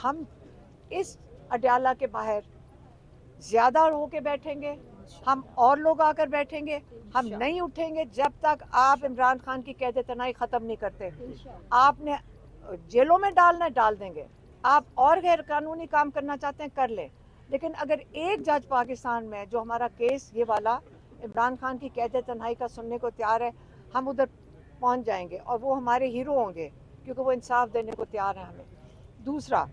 ہم اس اڈیالہ کے باہر زیادہ ہو کے بیٹھیں گے, ہم اور لوگ آ کر بیٹھیں گے, ہم نہیں اٹھیں گے جب تک آپ عمران خان کی قید تنہائی ختم نہیں کرتے. آپ نے جیلوں میں ڈالنا ہے ڈال دیں گے, آپ اور غیر قانونی کام کرنا چاہتے ہیں کر لیں, لیکن اگر ایک جج پاکستان میں جو ہمارا کیس یہ والا عمران خان کی قید تنہائی کا سننے کو تیار ہے, ہم ادھر پہنچ جائیں گے اور وہ ہمارے ہیرو ہوں گے کیونکہ وہ انصاف دینے کو تیار ہیں ہمیں. دوسرا,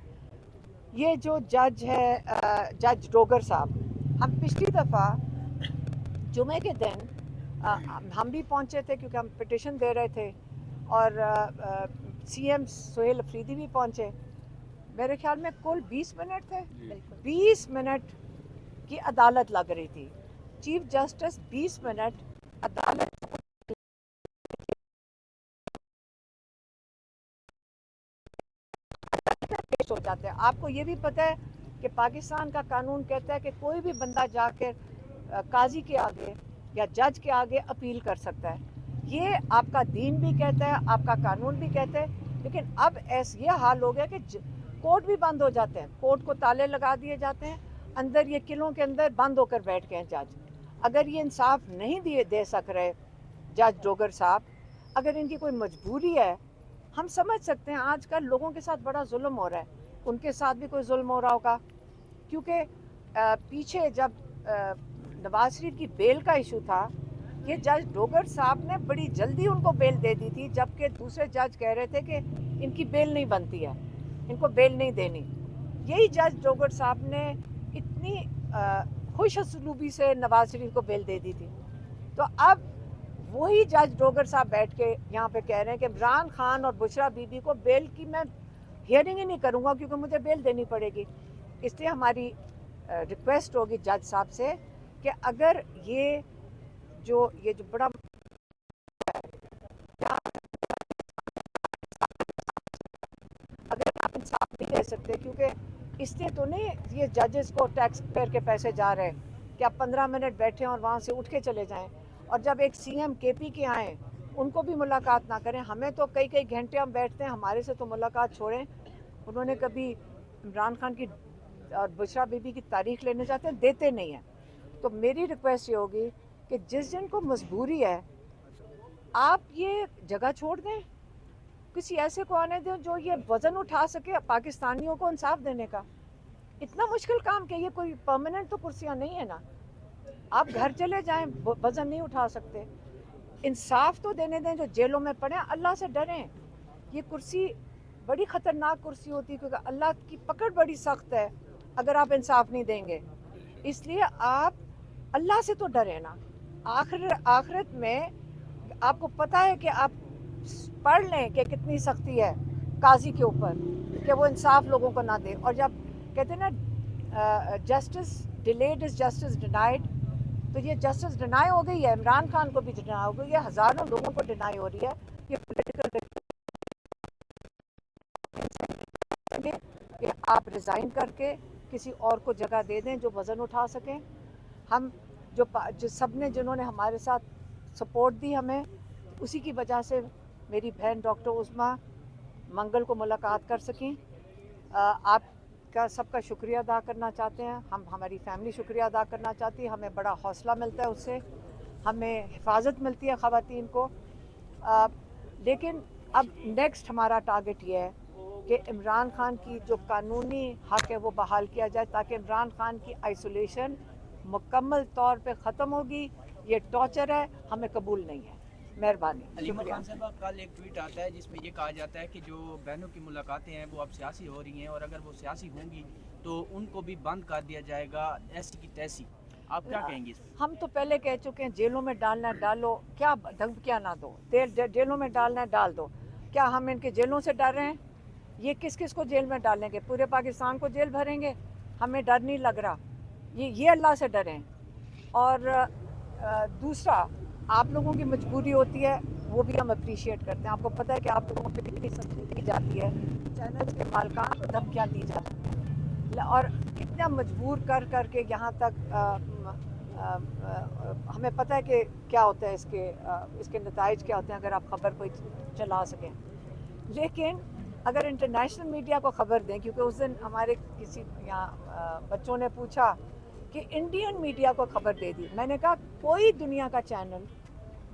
یہ جو جج ہے جج ڈوگر صاحب, ہم پچھلی دفعہ جمعے کے دن ہم بھی پہنچے تھے کیونکہ ہم پٹیشن دے رہے تھے, اور سی ایم سہیل افریدی بھی پہنچے. میرے خیال میں کل 20 منٹ تھے, 20 منٹ کی عدالت لگ رہی تھی. چیف جسٹس 20 منٹ عدالت پیش ہو جاتے ہیں. آپ کو یہ بھی پتہ ہے کہ پاکستان کا قانون کہتا ہے کہ کوئی بھی بندہ جا کے قاضی کے آگے یا جج کے آگے اپیل کر سکتا ہے. یہ آپ کا دین بھی کہتا ہے, آپ کا قانون بھی کہتا ہے, لیکن اب یہ حال ہو گیا کہ کورٹ بھی بند ہو جاتے ہیں, کورٹ کو تالے لگا دیے جاتے ہیں, اندر یہ قلعوں کے اندر بند ہو کر بیٹھ گئے ہیں جج. اگر یہ انصاف نہیں دے سک رہے جج ڈوگر صاحب, اگر ان کی کوئی مجبوری ہے, ہم سمجھ سکتے ہیں آج کل لوگوں کے ساتھ بڑا ظلم ہو رہا ہے, ان کے ساتھ بھی کوئی ظلم ہو رہا ہوگا. کیونکہ پیچھے جب نواز شریف کی بیل کا ایشو تھا, یہ جج ڈوگر صاحب نے بڑی جلدی ان کو بیل دے دی تھی, جبکہ دوسرے جج کہہ رہے تھے کہ ان کی بیل نہیں بنتی ہے, ان کو بیل نہیں دینی. یہی جج ڈوگر صاحب نے اتنی خوش اسلوبی سے نواز شریف کو بیل دے دی تھی. تو اب وہی جج ڈوگر صاحب بیٹھ کے یہاں پہ کہہ رہے ہیں کہ عمران خان اور بشرا بی بی کو بیل کی میں ہیئرنگ ہی نہیں کروں گا کیونکہ مجھے بیل دینی پڑے گی. اس لیے ہماری ریکویسٹ ہوگی جج صاحب سے کہ اگر یہ جو بڑا اگر آپ انصاف نہیں دے سکتے, کیونکہ اس لیے تو نہیں یہ ججز کو ٹیکس پیئر کے پیسے جا رہے ہیں کہ آپ 15 منٹ بیٹھیں اور وہاں سے اٹھ کے چلے جائیں, اور جب ایک سی ایم کے پی کے آئیں ان کو بھی ملاقات نہ کریں. ہمیں تو کئی گھنٹے ہم بیٹھتے ہیں, ہمارے سے تو ملاقات چھوڑیں. انہوں نے کبھی عمران خان کی اور بشرا بی بی کی تاریخ لینے جاتے ہیں, دیتے نہیں ہیں. تو میری ریکویسٹ یہ ہوگی کہ جس جن کو مجبوری ہے آپ یہ جگہ چھوڑ دیں, کسی ایسے کو آنے دیں جو یہ وزن اٹھا سکے پاکستانیوں کو انصاف دینے کا. اتنا مشکل کام کہ یہ کوئی پرماننٹ تو کرسیاں نہیں ہیں نا, آپ گھر چلے جائیں, وزن نہیں اٹھا سکتے. انصاف تو دینے دیں جو جیلوں میں پڑے, اللہ سے ڈریں. یہ کرسی بڑی خطرناک کرسی ہوتی ہے کیونکہ اللہ کی پکڑ بڑی سخت ہے اگر آپ انصاف نہیں دیں گے. اس لیے آپ اللہ سے تو ڈریں نا. آخرت میں آپ کو پتہ ہے کہ آپ پڑھ لیں کہ کتنی سختی ہے قاضی کے اوپر کہ وہ انصاف لوگوں کو نہ دے. اور جب کہتے ہیں نا justice delayed is justice denied, تو یہ جسٹس ڈینائی ہو گئی ہے, عمران خان کو بھی ڈینائی ہو گئی ہے, ہزاروں لوگوں کو ڈینائی ہو رہی ہے. یہ پولیٹیکل کہ آپ ریزائن کر کے کسی اور کو جگہ دے دیں جو وزن اٹھا سکیں. ہم جو سب نے جنہوں نے ہمارے ساتھ سپورٹ دی ہمیں, اسی کی وجہ سے میری بہن ڈاکٹر عظمیٰ منگل کو ملاقات کر سکیں. آپ کا سب کا شکریہ ادا کرنا چاہتے ہیں, ہماری فیملی شکریہ ادا کرنا چاہتی ہے. ہمیں بڑا حوصلہ ملتا ہے اس سے, ہمیں حفاظت ملتی ہے خواتین کو. لیکن اب نیکسٹ ہمارا ٹارگٹ یہ ہے کہ عمران خان کی جو قانونی حق ہے وہ بحال کیا جائے تاکہ عمران خان کی آئسولیشن مکمل طور پہ ختم ہوگی. یہ ٹارچر ہے, ہمیں قبول نہیں ہے. مہربانی. علیمہ خان صاحبہ, کل ایک ٹویٹ آتا ہے جس میں یہ کہا جاتا ہے کہ جو بہنوں کی ملاقاتیں ہیں وہ اب سیاسی ہو رہی ہیں, اور اگر وہ سیاسی ہوں گی تو ان کو بھی بند کر دیا جائے گا ایسی کی تیسی. آپ کیا کہیں گے اس پہ؟ ہم تو پہلے کہہ چکے ہیں جیلوں میں ڈالنا ہے ڈالو, کیا دھمکیاں نہ دو. جیلوں میں ڈالنا ہے ڈال دو. کیا ہم ان کے جیلوں سے ڈر رہے ہیں؟ یہ کس کس کو جیل میں ڈالیں گے؟ پورے پاکستان کو جیل بھریں گے؟ ہمیں ڈر نہیں لگ رہا. یہ اللہ سے ڈریں. اور دوسرا, آپ لوگوں کی مجبوری ہوتی ہے وہ بھی ہم اپریشیٹ کرتے ہیں. آپ کو پتہ ہے کہ آپ لوگوں پہ کتنی سختی دی جاتی ہے, چینلز کے مالکان کو دھمکیاں دی جاتی ہیں, اور کتنا مجبور کر کے یہاں تک ہمیں پتہ ہے کہ کیا ہوتا ہے اس کے نتائج کیا ہوتے ہیں اگر آپ خبر کوئی چلا سکیں. لیکن اگر انٹرنیشنل میڈیا کو خبر دیں، کیونکہ اس دن ہمارے کسی یہاں بچوں نے پوچھا کہ انڈین میڈیا کو خبر دے دی، میں نے کہا کوئی دنیا کا چینل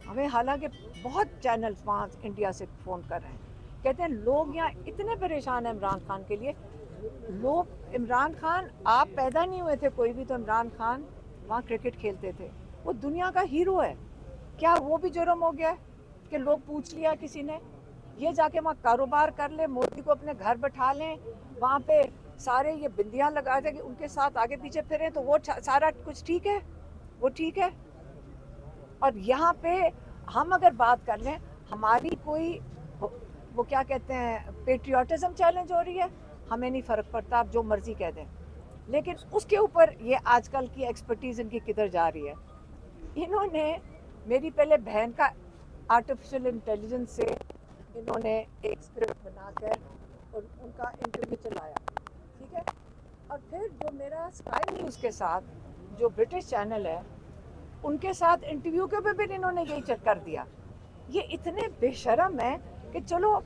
ہمیں، حالانکہ بہت چینلز وہاں انڈیا سے فون کر رہے ہیں، کہتے ہیں لوگ یہاں اتنے پریشان ہیں عمران خان کے لیے. لوگ عمران خان، آپ پیدا نہیں ہوئے تھے کوئی بھی تو عمران خان وہاں کرکٹ کھیلتے تھے، وہ دنیا کا ہیرو ہے. کیا وہ بھی جرم ہو گیا ہے کہ لوگ پوچھ لیا کسی نے؟ یہ جا کے وہاں کاروبار کر لے، مودی کو اپنے گھر بٹھا لیں، وہاں پہ سارے یہ بندیاں لگا دیں کہ ان کے ساتھ آگے پیچھے پھریں، تو وہ سارا کچھ ٹھیک ہے؟ وہ ٹھیک ہے؟ اور یہاں پہ ہم اگر بات کر لیں، ہماری کوئی وہ کیا کہتے ہیں پیٹریوٹزم چیلنج ہو رہی ہے، ہمیں نہیں فرق پڑتا، آپ جو مرضی کہہ دیں، لیکن اس کے اوپر یہ آج کل کی ایکسپرٹیز ان کی کدھر جا رہی ہے. انہوں نے میری پہلے بہن کا آرٹیفیشل انٹیلیجنس سے انہوں نے ایک اسکرپٹ بنا کر اور ان کا انٹرویو چلایا، ٹھیک ہے، اور پھر جو میرا اسکائی نیوز کے ساتھ جو برٹش چینل ہے ان کے ساتھ انٹرویو کے پہ بھی انہوں نے یہی چیک کر دیا. یہ اتنے بے شرم ہیں کہ چلو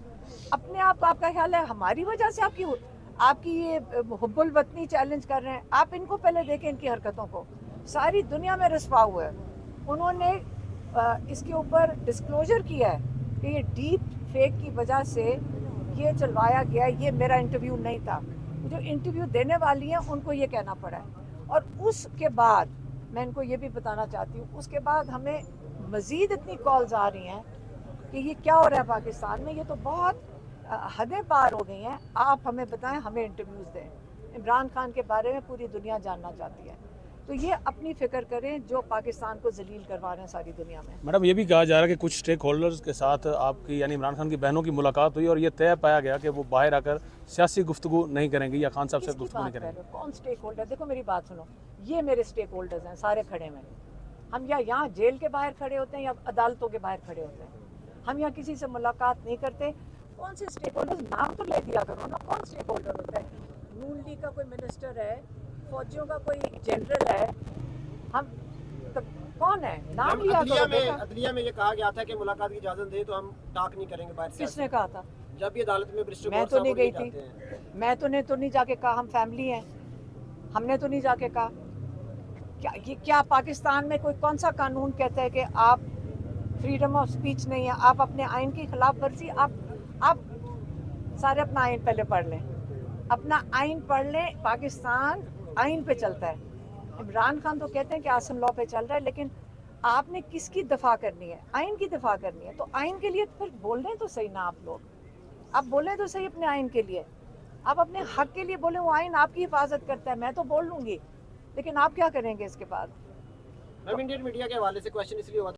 اپنے آپ کا خیال ہے ہماری وجہ سے آپ کی یہ حب الوطنی چیلنج کر رہے ہیں. آپ ان کو پہلے دیکھیں، ان کی حرکتوں کو، ساری دنیا میں رسوا ہوا ہے. انہوں نے اس کے اوپر ڈسکلوجر کیا ہے کہ یہ ڈیپ فیک کی وجہ سے یہ چلوایا گیا ہے، یہ میرا انٹرویو نہیں تھا. جو انٹرویو دینے والی ہیں ان کو یہ کہنا پڑا ہے. اور اس کے بعد میں ان کو یہ بھی بتانا چاہتی ہوں، اس کے بعد ہمیں مزید اتنی کالز آ رہی ہیں کہ یہ کیا ہو رہا ہے پاکستان میں، یہ تو بہت حدیں پار ہو گئی ہیں. آپ ہمیں بتائیں، ہمیں انٹرویوز دیں. عمران خان کے بارے میں پوری دنیا جاننا چاہتی ہے. تو یہ اپنی فکر کریں جو پاکستان کو ذلیل کروا رہے ہیں ساری دنیا میں. میڈم یہ بھی کہا جا رہا ہے کہ کچھ اسٹیک ہولڈرز کے ساتھ آپ کی یعنی عمران خان کی بہنوں کی ملاقات ہوئی اور یہ طے پایا گیا کہ وہ باہر آ کر سیاسی گفتگو نہیں کریں گی یا خان صاحب سے گفتگو نہیں کریں گے. کون اسٹیک ہولڈر؟ دیکھو میری بات سنو، یہ میرے اسٹیک ہولڈرز ہیں، سارے کھڑے ہیں. ہم یا یہاں جیل کے باہر کھڑے ہوتے ہیں یا عدالتوں کے باہر کھڑے ہوتے ہیں. ہم یہاں کسی سے ملاقات نہیں کرتے. کون سے اسٹیک ہولڈرز؟ نام تو لے دیا کرو نا، کون اسٹیک ہولڈر ہوتا ہے؟ نون لیگ کا کوئی منسٹر ہے، فوجیوں کا کوئی جنرل ہے، ہم کون ہے؟ نام لیا کرو. عدلیہ میں یہ کہا گیا تھا کہ ملاقات کی اجازت دے تو ہم ٹاک نہیں کریں گے باہر سے. کس نے کہا تھا؟ جب یہ عدالت میں برسٹر میں تو نہیں گئی تھی. میں تو نہیں جا کے کہا، ہم فیملی ہیں، ہم نے تو نہیں جا کے کہا. کیا پاکستان میں کوئی کون سا قانون کہتا ہے کہ آپ فریڈم آف سپیچ نہیں ہے؟ آپ اپنے آئین کی خلاف ورزی، آپ سارے اپنا آئین پہلے پڑھ لیں، اپنا آئین پڑھ لیں. پاکستان آئین پہ چلتا ہے. عمران خان تو کہتے ہیں کہ آسم لا پہ چل رہا ہے، لیکن آپ نے کس کی دفاع کرنی ہے؟ آئین کی دفاع کرنی ہے. تو آئین کے لیے پھر بول رہے تو صحیح نا آپ لوگ، آپ بولیں تو صحیح اپنے آئین کے لیے، آپ اپنے حق کے لیے بولیں. وہ آئین آپ کی حفاظت کرتا ہے. میں تو بول لوں گی، لیکن آپ کیا کریں گے اس کے بعد؟ انڈین میڈیا کے حوالے سے کویشچن اس لیے ہوا